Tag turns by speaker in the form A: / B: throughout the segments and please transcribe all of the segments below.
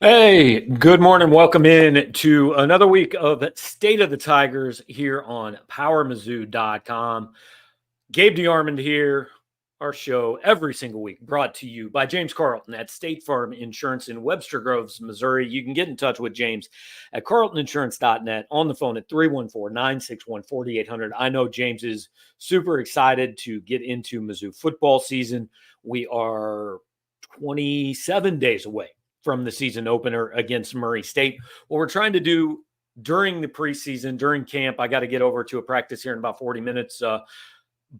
A: Hey, good morning. Welcome in to another week of State of the Tigers here on PowerMizzou.com. Gabe DeArmond here. Our show every single week brought to you by James Carlton at State Farm Insurance in Webster Groves, Missouri. You can get in touch with James at carltoninsurance.net on the phone at 314-961-4800. I know James is super excited to get into Mizzou football season. We are 27 days away from the season opener against Murray State. What we're trying to do during the preseason, during camp, I got to get over to a practice here in about 40 minutes.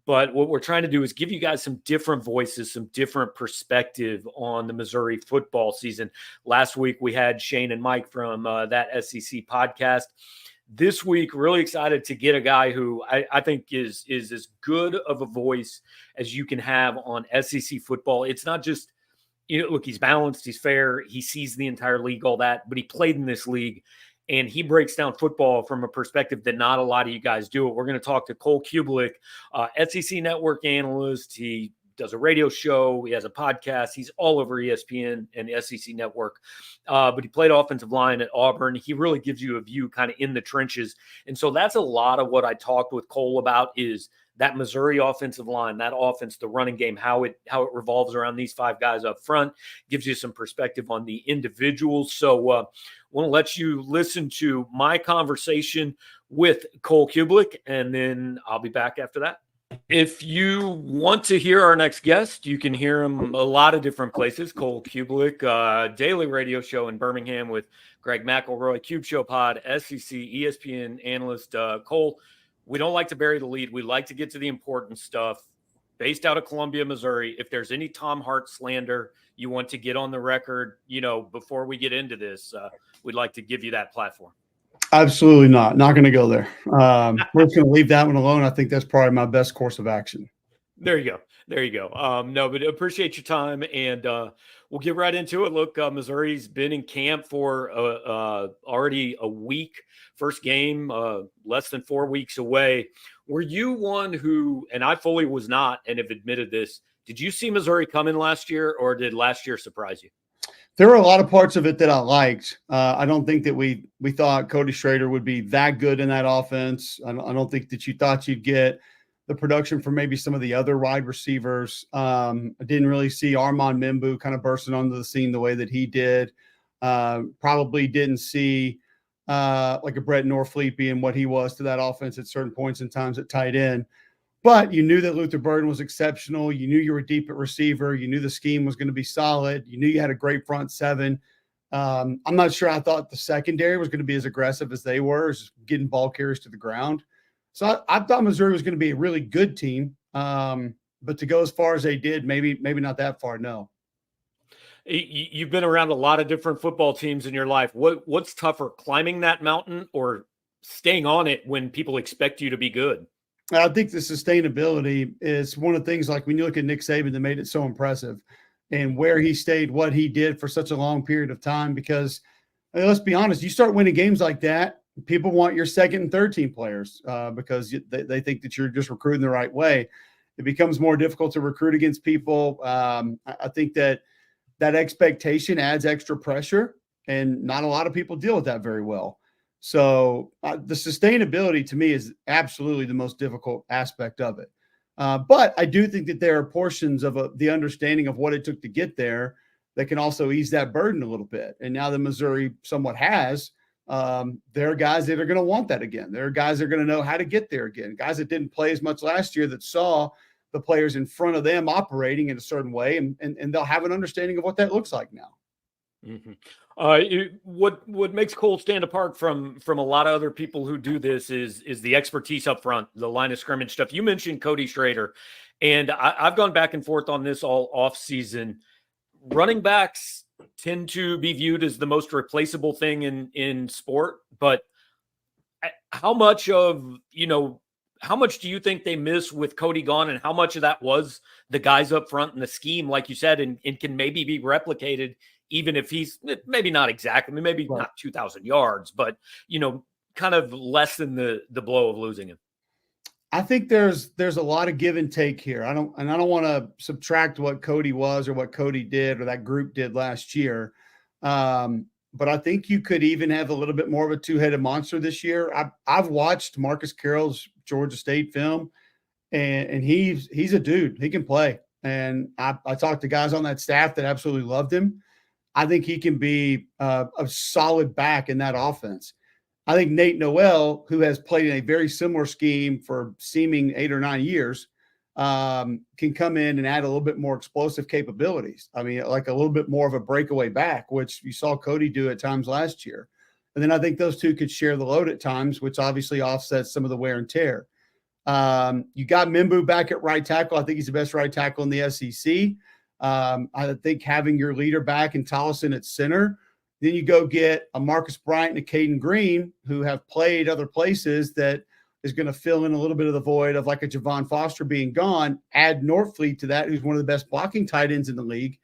A: But what we're trying to do is give you guys some different voices, some different perspective on the Missouri football season. Last week, we had Shane and Mike from that SEC podcast. This week, really excited to get a guy who I think is as good of a voice as you can have on SEC football. It's not just, look, he's balanced, he's fair, he sees the entire league, all that, but he played in this league. And he breaks down football from a perspective that not a lot of you guys do it. We're going to talk to Cole Cubelic, SEC Network analyst. He does a radio show. He has a podcast. He's all over ESPN and the SEC Network. But he played offensive line at Auburn. He really gives you a view kind of in the trenches. And so that's a lot of what I talked with Cole about is that Missouri offensive line, that offense, the running game, how it revolves around these five guys up front, gives you some perspective on the individuals. So I want to let you listen to my conversation with Cole Cubelic, and then I'll be back after that. If you want to hear our next guest, you can hear him a lot of different places. Cole Cubelic, daily radio show in Birmingham with Greg McElroy, Cube Show Pod, SEC, ESPN analyst. Cole, we don't like to bury the lead. We like to get to the important stuff. Based out of Columbia, Missouri, if there's any Tom Hart slander you want to get on the record, before we get into this, we'd like to give you that platform.
B: Absolutely not. Not going to go there. We're just going to leave that one alone. I think that's probably my best course of action.
A: There you go. No, but appreciate your time, and we'll get right into it. Look, Missouri's been in camp for already a week. First game, less than 4 weeks away. Were you one who, and I fully was not, and have admitted this, did you see Missouri coming last year, or did last year surprise you?
B: There were a lot of parts of it that I liked. I don't think that we thought Cody Schrader would be that good in that offense. I don't think that you thought you'd get the production from maybe some of the other wide receivers. I didn't really see Armand Membu kind of bursting onto the scene the way that he did. Probably didn't see like a Brett Norfleet being what he was to that offense at certain points in times at tight end. But you knew that Luther Burden was exceptional. You knew you were deep at receiver. You knew the scheme was going to be solid. You knew you had a great front seven. I'm not sure I thought the secondary was going to be as aggressive as they were, as getting ball carriers to the ground. So I thought Missouri was going to be a really good team. But to go as far as they did, maybe not that far, no.
A: You've been around a lot of different football teams in your life. What's tougher, climbing that mountain or staying on it when people expect you to be good?
B: I think the sustainability is one of the things, like when you look at Nick Saban, that made it so impressive, and where he stayed, what he did for such a long period of time. Because let's be honest, you start winning games like that, people want your second and third team players because they think that you're just recruiting the right way. It becomes more difficult to recruit against people. I think that expectation adds extra pressure, and not a lot of people deal with that very well. So the sustainability to me is absolutely the most difficult aspect of it. But I do think that there are portions of the understanding of what it took to get there that can also ease that burden a little bit. And now that Missouri somewhat has, there are guys that are going to want that again. There are guys that are going to know how to get there again. Guys that didn't play as much last year that saw the players in front of them operating in a certain way, and they'll have an understanding of what that looks like now.
A: Mm-hmm. What makes Cole stand apart from a lot of other people who do this is the expertise up front, the line of scrimmage stuff. You mentioned Cody Schrader, and I've gone back and forth on this all off season. Running backs tend to be viewed as the most replaceable thing in sport, but how much do you think they miss with Cody gone, and how much of that was the guys up front and the scheme, like you said, and can maybe be replicated, even if he's maybe not exactly, maybe
B: right,
A: not 2,000 yards, but, kind of lessen the blow of losing him?
B: I think there's a lot of give and take here. I don't want to subtract what Cody was or what Cody did or that group did last year. but I think you could even have a little bit more of a two-headed monster this year. I've watched Marcus Carroll's Georgia State film, and he's a dude. He can play. And I talked to guys on that staff that absolutely loved him. I think he can be a solid back in that offense. I think Nate Noel, who has played in a very similar scheme for seeming 8 or 9 years, can come in and add a little bit more explosive capabilities. I mean, like a little bit more of a breakaway back, which you saw Cody do at times last year. And then I think those two could share the load at times, which obviously offsets some of the wear and tear. You got Mizzou back at right tackle. I think he's the best right tackle in the SEC. I think having your leader back in Tollison at center, then you go get a Marcus Bryant and a Caden Green who have played other places that is going to fill in a little bit of the void of like a Javon Foster being gone. Add Northfleet to that, who's one of the best blocking tight ends in the league.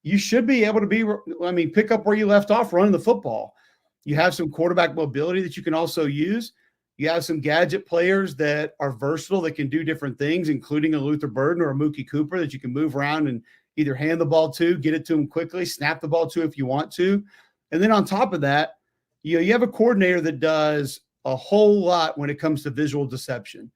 B: You should be able to pick up where you left off running the football. You have some quarterback mobility that you can also use. You have some gadget players that are versatile that can do different things, including a Luther Burden or a Mookie Cooper that you can move around and either hand the ball to, get it to him quickly, snap the ball to if you want to. And then on top of that, you have a coordinator that does a whole lot when it comes to visual deception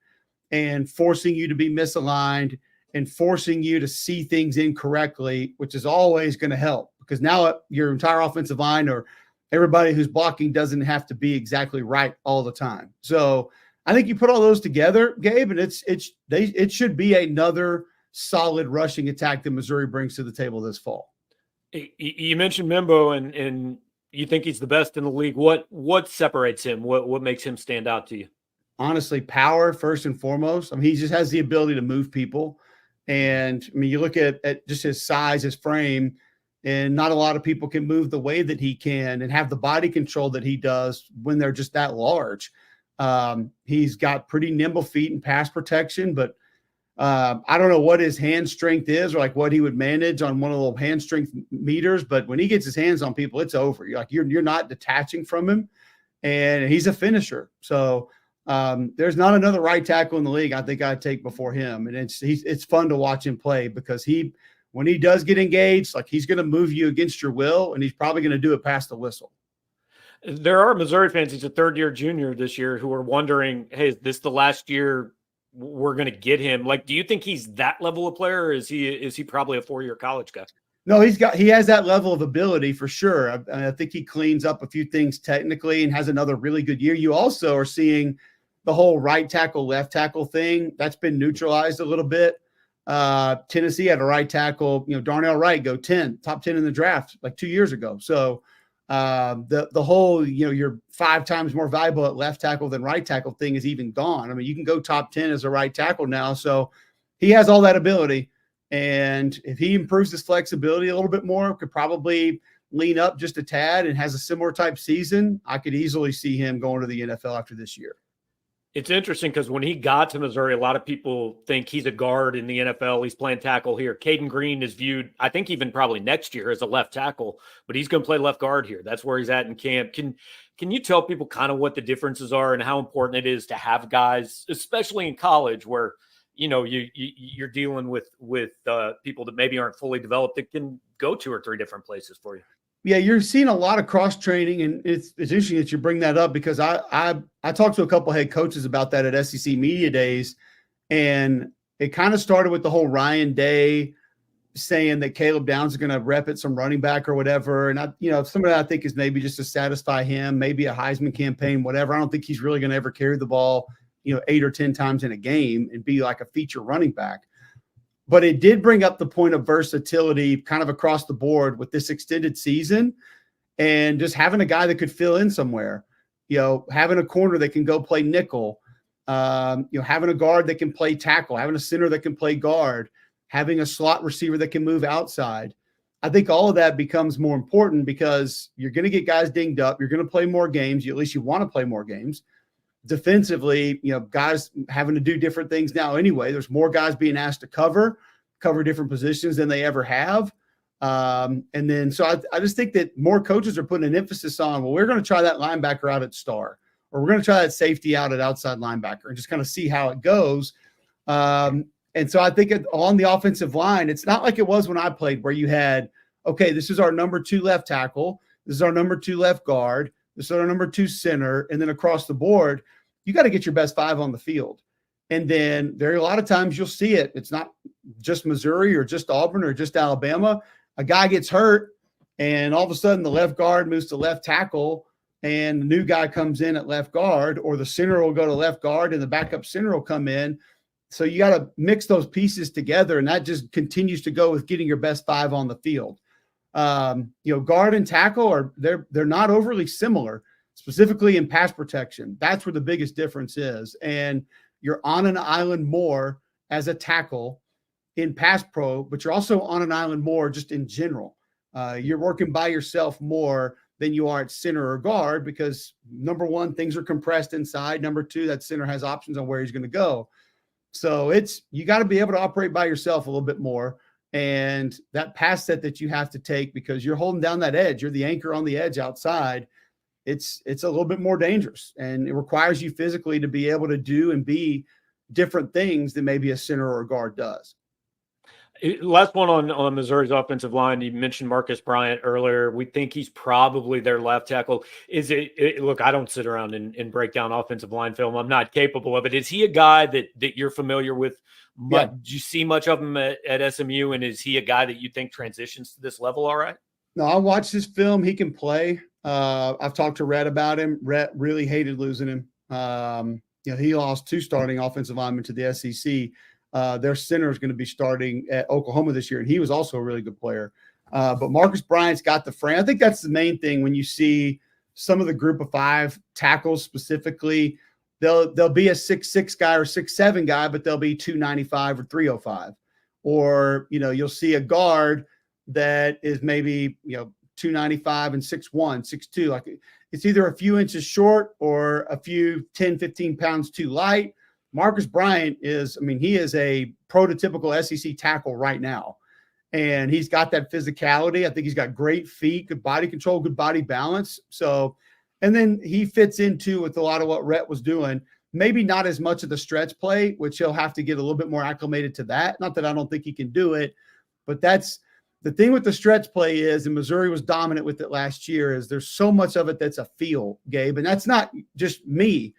B: and forcing you to be misaligned and forcing you to see things incorrectly, which is always going to help because now your entire offensive line or everybody who's blocking doesn't have to be exactly right all the time. So I think you put all those together, Gabe, and it should be another solid rushing attack that Missouri brings to the table this fall.
A: You mentioned Mimbo, and you think he's the best in the league. What separates him? What makes him stand out to you?
B: Honestly, power first and foremost. I mean, he just has the ability to move people. And I mean, you look at just his size, his frame, and not a lot of people can move the way that he can and have the body control that he does when they're just that large. He's got pretty nimble feet and pass protection, but I don't know what his hand strength is or like what he would manage on one of the little hand strength meters, but when he gets his hands on people, it's over. You're not detaching from him, and he's a finisher. So there's not another right tackle in the league I think I'd take before him. And it's fun to watch him play because when he does get engaged, like he's going to move you against your will, and he's probably going to do it past the whistle.
A: There are Missouri fans, he's a third-year junior this year, who are wondering, hey, is this the last year we're going to get him? Like, do you think he's that level of player, or is he probably a 4-year college guy?
B: No, he has that level of ability for sure. I think he cleans up a few things technically and has another really good year. You also are seeing the whole right tackle, left tackle thing. That's been neutralized a little bit. Tennessee had a right tackle, Darnell Wright go top 10 in the draft like 2 years ago. So the whole, you're 5 times more valuable at left tackle than right tackle thing is even gone. I mean, you can go top 10 as a right tackle now. So he has all that ability. And if he improves his flexibility a little bit more, could probably lean up just a tad and has a similar type season, I could easily see him going to the NFL after this year.
A: It's interesting because when he got to Missouri, a lot of people think he's a guard in the NFL. He's playing tackle here. Caden Green is viewed, I think even probably next year, as a left tackle, but he's going to play left guard here. That's where he's at in camp. Can you tell people kind of what the differences are and how important it is to have guys, especially in college where, you're dealing with people that maybe aren't fully developed that can go 2 or 3 different places for you?
B: Yeah, you're seeing a lot of cross training, and it's interesting that you bring that up because I talked to a couple of head coaches about that at SEC Media Days, and it kind of started with the whole Ryan Day saying that Caleb Downs is going to rep at some running back or whatever, and some of that I think is maybe just to satisfy him, maybe a Heisman campaign, whatever. I don't think he's really going to ever carry the ball 8 or 10 times in a game and be like a feature running back. But it did bring up the point of versatility kind of across the board with this extended season and just having a guy that could fill in somewhere, having a corner that can go play nickel, having a guard that can play tackle, having a center that can play guard, having a slot receiver that can move outside. I think all of that becomes more important because you're going to get guys dinged up. You're going to play more games. At least you want to play more games. Defensively, guys having to do different things now anyway. There's more guys being asked to cover different positions than they ever have. And then so I just think that more coaches are putting an emphasis on, well, we're going to try that linebacker out at star, or we're going to try that safety out at outside linebacker and just kind of see how it goes. And so I think on the offensive line, it's not like it was when I played where you had, okay, this is our number 2 left tackle. This is our number 2 left guard. This is our number 2 center. And then across the board, you got to get your best 5 on the field. And then there are a lot of times you'll see it. It's not just Missouri or just Auburn or just Alabama. A guy gets hurt, and all of a sudden the left guard moves to left tackle, and the new guy comes in at left guard, or the center will go to left guard and the backup center will come in. So you got to mix those pieces together, and that just continues to go with getting your best 5 on the field. Guard and tackle they're not overly similar, specifically in pass protection. That's where the biggest difference is. And you're on an island more as a tackle in pass pro, but you're also on an island more just in general. You're working by yourself more than you are at center or guard because, number one, things are compressed inside. Number two, that center has options on where he's going to go. So you got to be able to operate by yourself a little bit more. And that pass set that you have to take because you're holding down that edge, you're the anchor on the edge outside. It's a little bit more dangerous, and it requires you physically to be able to do and be different things than maybe a center or a guard does.
A: Last one on Missouri's offensive line. You mentioned Marcus Bryant earlier. We think he's probably their left tackle. Look, I don't sit around and break down offensive line film. I'm not capable of it. Is he a guy that you're familiar with?
B: Yeah.
A: Did you see much of him at SMU? And is he a guy that you think transitions to this level all right?
B: No, I watched his film. He can play. I've talked to Rhett about him. Rhett really hated losing him. He lost 2 starting offensive linemen to the SEC. Their center is going to be starting at Oklahoma this year, and he was also a really good player. But Marcus Bryant's got the frame. I think that's the main thing when you see some of the group of 5 tackles specifically. They'll be a 6'6" guy or 6'7" guy, but they'll be 295 or 305. Or, you'll see a guard that is maybe, 295 and 6'1", 6'2". Like it's either a few inches short or a few 10, 15 pounds too light. Marcus Bryant he is a prototypical SEC tackle right now. And he's got that physicality. I think he's got great feet, good body control, good body balance. So, and then he fits into with a lot of what Rhett was doing. Maybe not as much of the stretch play, which he'll have to get a little bit more acclimated to that. Not that I don't think he can do it, but that's the thing with the stretch play is, and Missouri was dominant with it last year, is there's so much of it that's a feel, Gabe. And that's not just me.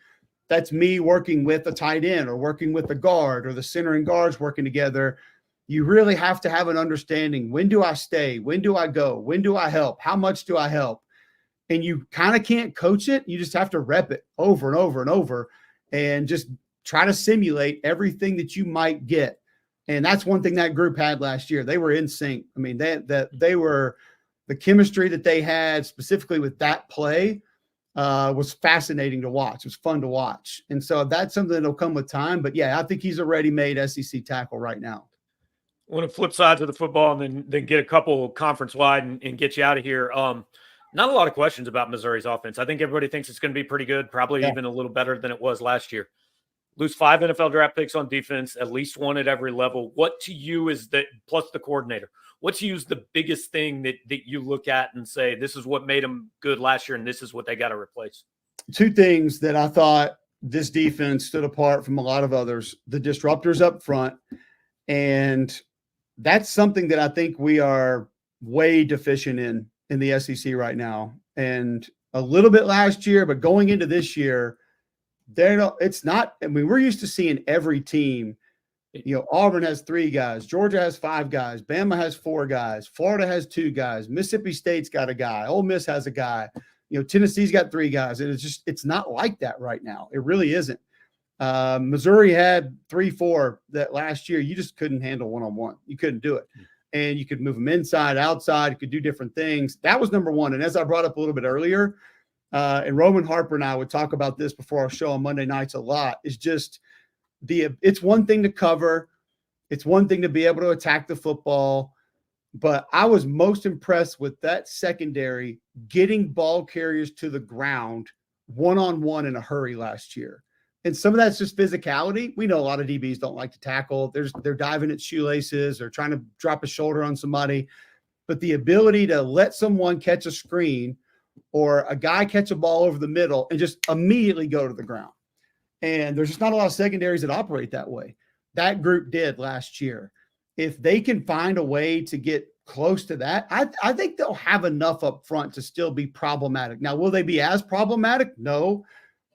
B: That's me working with a tight end or working with the guard or the center and guards working together. You really have to have an understanding. When do I stay? When do I go? When do I help? How much do I help? And you kind of can't coach it. You just have to rep it over and over and over and just try to simulate everything that you might get. And that's one thing that group had last year. They were in sync. I mean, they were the chemistry that they had specifically with that play was fascinating to watch. It was fun to watch. And so that's something that'll come with time. But yeah, I think he's a ready-made SEC tackle right now.
A: I want to flip sides of the football and then get a couple conference-wide and get you out of here. Not a lot of questions about Missouri's offense. I think everybody thinks it's going to be pretty good, probably even a little better than it was last year. Lose 5 NFL draft picks on defense, at least 1 at every level. What to you is that, plus the coordinator, what to you is the biggest thing that you look at and say, this is what made them good last year and this is what they got to replace?
B: 2 things that I thought this defense stood apart from a lot of others: the disruptors up front. And that's something that I think we are way deficient in the SEC right now. And a little bit last year, but going into this year, it's not. I mean, we're used to seeing every team. Auburn has 3 guys, Georgia has 5 guys, Bama has 4 guys, Florida has 2 guys, Mississippi State's got a guy, Ole Miss has a guy, Tennessee's got 3 guys, and it's not like that right now. It really isn't. Missouri had 3, 4 that last year. You just couldn't handle one-on-one. You couldn't do it. And you could move them inside, outside, you could do different things. That was number 1. And as I brought up a little bit earlier, and Roman Harper and I would talk about this before our show on Monday nights a lot, is just it's one thing to cover. It's one thing to be able to attack the football. But I was most impressed with that secondary getting ball carriers to the ground one-on-one in a hurry last year. And some of that's just physicality. We know a lot of DBs don't like to tackle. They're diving at shoelaces or trying to drop a shoulder on somebody. But the ability to let someone catch a screen or a guy catch a ball over the middle and just immediately go to the ground. And there's just not a lot of secondaries that operate that way. That group did last year. If they can find a way to get close to that. I think they'll have enough up front to still be problematic. Now, will they be as problematic? No.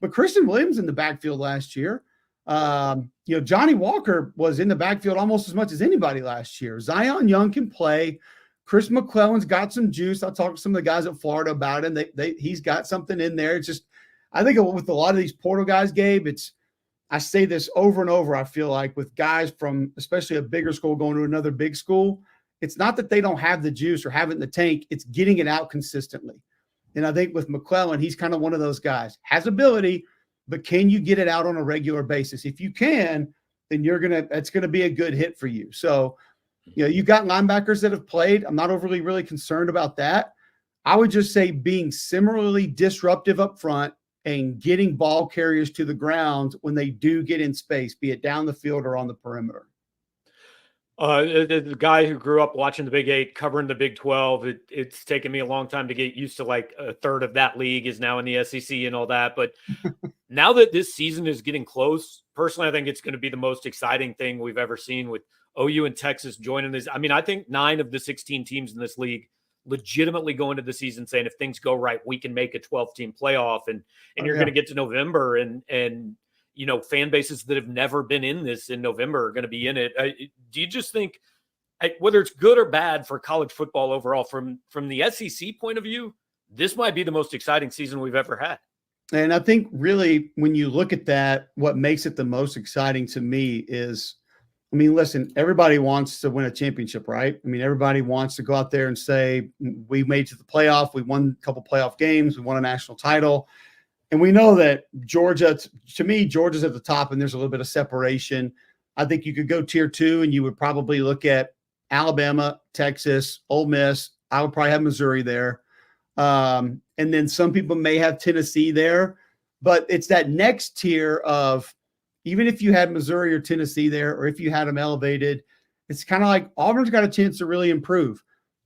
B: But Christian Williams in the backfield last year. Johnny Walker was in the backfield almost as much as anybody last year. Zion Young can play. Chris McClellan's got some juice. I'll talk to some of the guys at Florida about him. He's got something in there. It's just, I think with a lot of these portal guys, Gabe, I say this over and over. I feel like with guys from especially a bigger school going to another big school, it's not that they don't have the juice or have it in the tank. It's getting it out consistently. And I think with McClellan, he's kind of one of those guys. Has ability, but can you get it out on a regular basis? If you can, then that's going to be a good hit for you. So, you've got linebackers that have played. I'm not overly really concerned about that. I would just say being similarly disruptive up front and getting ball carriers to the ground when they do get in space, be it down the field or on the perimeter.
A: The guy who grew up watching the Big 8, covering the Big 12, it's taken me a long time to get used to. Like a third of that league is now in the SEC and all that. But now that this season is getting close, personally, I think it's going to be the most exciting thing we've ever seen with OU and Texas joining this. I mean, I think 9 of the 16 teams in this league legitimately go into the season saying if things go right, we can make a 12-team playoff, and you're going to get to November and fan bases that have never been in this in November are going to be in it. Do you just think, whether it's good or bad for college football overall, from the SEC point of view, this might be the most exciting season we've ever had?
B: And I think really when you look at that, what makes it the most exciting to me is, listen, everybody wants to win a championship, right? Everybody wants to go out there and say, we made it to the playoff. We won a couple playoff games. We won a national title. And we know that Georgia's at the top, and there's a little bit of separation. I think you could go tier 2, and you would probably look at Alabama, Texas, Ole Miss. I would probably have Missouri there. And then some people may have Tennessee there. But it's that next tier of, even if you had Missouri or Tennessee there, or if you had them elevated, it's kind of like Auburn's got a chance to really improve.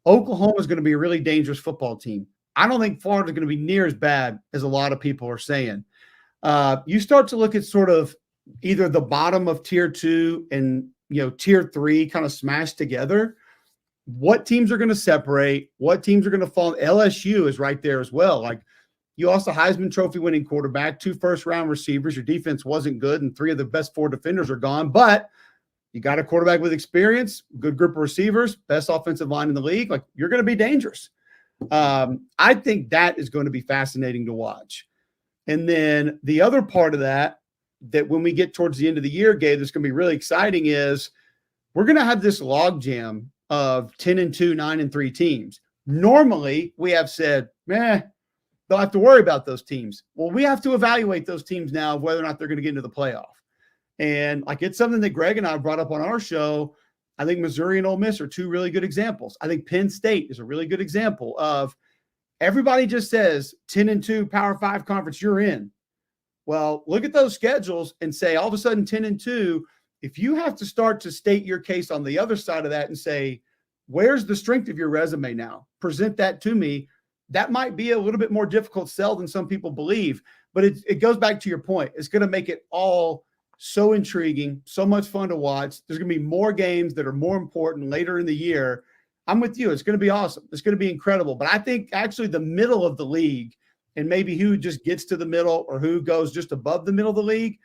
B: Oklahoma's going to be a really dangerous football team. I don't think Florida's going to be near as bad as a lot of people are saying. You start to look at sort of either the bottom of tier 2 and tier 3 kind of smashed together. What teams are going to separate? What teams are going to fall? LSU is right there as well. Like, you lost a Heisman Trophy winning quarterback, 2 first-round receivers. Your defense wasn't good, and 3 of the best 4 defenders are gone. But you got a quarterback with experience, good group of receivers, best offensive line in the league. Like, you're going to be dangerous. I think that is going to be fascinating to watch. And then the other part of that when we get towards the end of the year, Gabe, that's going to be really exciting is we're going to have this logjam of 10-2, 9-3 teams. Normally, we have said, don't have to worry about those teams. Well, we have to evaluate those teams now of whether or not they're going to get into the playoff. And it's something that Greg and I brought up on our show. I think Missouri and Ole Miss are 2 really good examples. I think Penn State is a really good example of everybody just says 10-2 Power 5 conference, you're in. Well, look at those schedules and say all of a sudden 10-2, if you have to start to state your case on the other side of that and say, where's the strength of your resume now? Present that to me. That might be a little bit more difficult sell than some people believe, but it goes back to your point. It's going to make it all so intriguing, so much fun to watch. There's going to be more games that are more important later in the year. I'm with you. It's going to be awesome. It's going to be incredible. But I think actually the middle of the league, and maybe who just gets to the middle or who goes just above the middle of the league,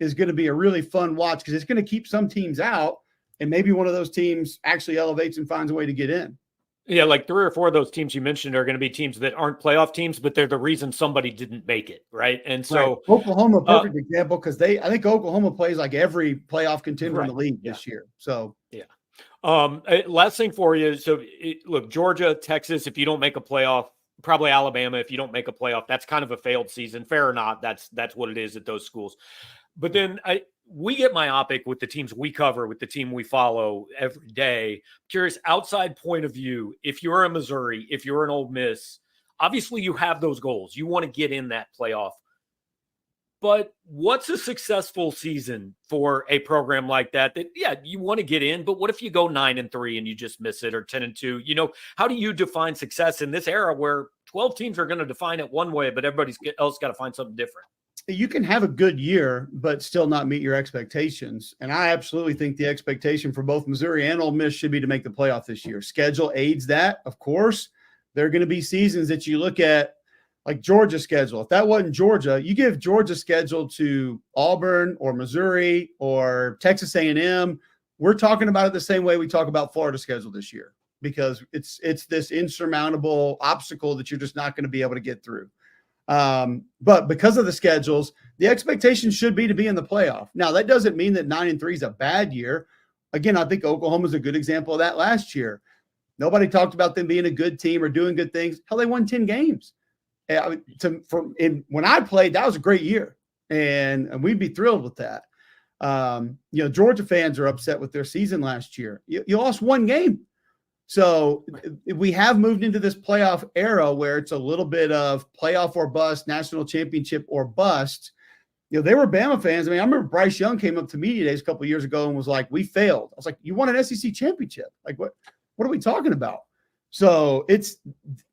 B: is going to be a really fun watch, because it's going to keep some teams out, and maybe one of those teams actually elevates and finds a way to get in.
A: Yeah, like 3 or 4 of those teams you mentioned are going to be teams that aren't playoff teams, but they're the reason somebody didn't make it, right? And so
B: Oklahoma, perfect example, because I think Oklahoma plays like every playoff contender in the league this year. So
A: last thing for you. So look, Georgia, Texas, if you don't make a playoff, probably Alabama, if you don't make a playoff, that's kind of a failed season. Fair or not, that's what it is at those schools. But then we get myopic with the teams we cover, with the team we follow every day. Curious, outside point of view, if you're a Missouri, if you're an Ole Miss, obviously you have those goals. You want to get in that playoff. But what's a successful season for a program like that? Yeah, you want to get in, but what if you go 9-3 and you just miss it, or 10-2? How do you define success in this era where 12 teams are going to define it one way, but everybody else got to find something different?
B: you can have a good year, but still not meet your expectations. And I absolutely think the expectation for both Missouri and Ole Miss should be to make the playoff this year. Schedule aids that, of course. There are going to be seasons that you look at, like Georgia's schedule. If that wasn't Georgia, you give Georgia's schedule to Auburn or Missouri or Texas A&M, we're talking about it the same way we talk about Florida's schedule this year, because it's this insurmountable obstacle that you're just not going to be able to get through. But because of the schedules, the expectation should be to be in the playoff. Now, that doesn't mean that 9-3 is a bad year. Again, I think Oklahoma's a good example of that last year. Nobody talked about them being a good team or doing good things. Hell, they won 10 games. When I played, that was a great year, and we'd be thrilled with that. Georgia fans are upset with their season last year. You lost one game. So we have moved into this playoff era where it's a little bit of playoff or bust, national championship or bust. They were Bama fans. I mean, I remember Bryce Young came up to media days a couple of years ago and was like, "We failed." I was like, "You won an SEC championship. Like, what are we talking about?" So it's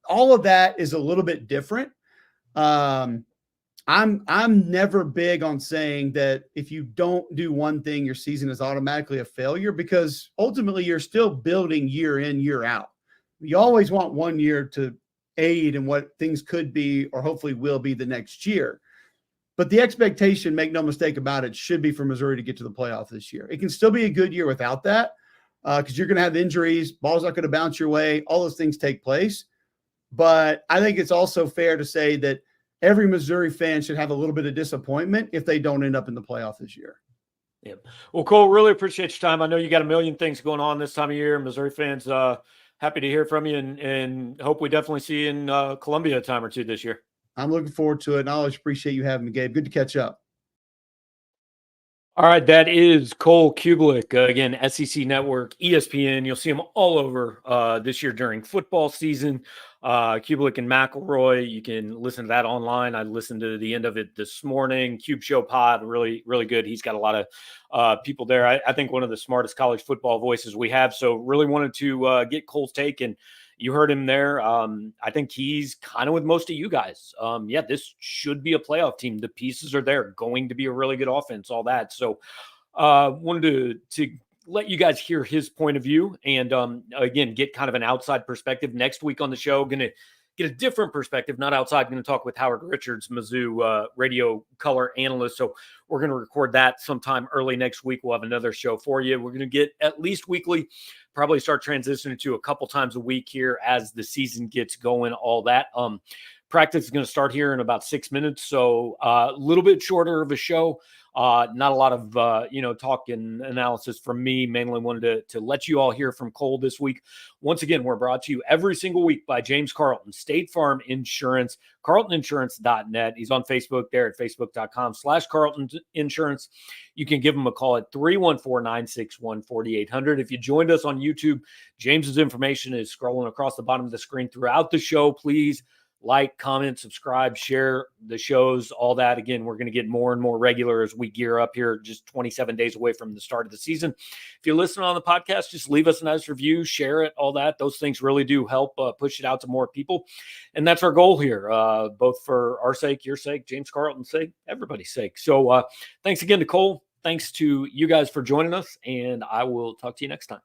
B: all of that is a little bit different. I'm never big on saying that if you don't do one thing, your season is automatically a failure, because ultimately you're still building year in, year out. You always want one year to aid in what things could be or hopefully will be the next year. But the expectation, make no mistake about it, should be for Missouri to get to the playoff this year. It can still be a good year without that, because you're going to have injuries, ball's not going to bounce your way, all those things take place. But I think it's also fair to say that every Missouri fan should have a little bit of disappointment if they don't end up in the playoff this year.
A: Yeah. Well, Cole, really appreciate your time. I know you got a million things going on this time of year. Missouri fans, happy to hear from you, and hope we definitely see you in Columbia a time or two this year.
B: I'm looking forward to it, and I always appreciate you having me, Gabe. Good to catch up.
A: All right, that is Cole Cubelic, again, SEC Network, ESPN. You'll see him all over this year during football season. Cubelic and McElroy, you can listen to that online. I listened to the end of it this morning. Cube Show Pod, really, really good. He's got a lot of people there. I think one of the smartest college football voices we have. So really wanted to get Cole's take, and you heard him there. I think he's kind of with most of you guys. Yeah, this should be a playoff team. The pieces are there, going to be a really good offense, all that. So wanted to let you guys hear his point of view, and again, get kind of an outside perspective. Next week on the show, going to get a different perspective, not outside. Going to talk with Howard Richards, Mizzou radio color analyst. So we're going to record that sometime early next week. We'll have another show for you. We're going to get at least weekly, probably start transitioning to a couple times a week here as the season gets going, all that. Practice is going to start here in about 6 minutes. So a little bit shorter of a show. Not a lot of, talk and analysis from me. Mainly wanted to let you all hear from Cole this week. Once again, we're brought to you every single week by James Carlton, State Farm Insurance, carltoninsurance.net. He's on Facebook there at facebook.com/Carlton Insurance. You can give him a call at 314-961-4800. If you joined us on YouTube, James's information is scrolling across the bottom of the screen throughout the show. Please like, comment, subscribe, share the shows, all that. Again, we're going to get more and more regular as we gear up here, just 27 days away from the start of the season. If you're listening on the podcast, just leave us a nice review, share it, all that. Those things really do help push it out to more people. And that's our goal here, both for our sake, your sake, James Carlton's sake, everybody's sake. So thanks again to Cole. Thanks to you guys for joining us, and I will talk to you next time.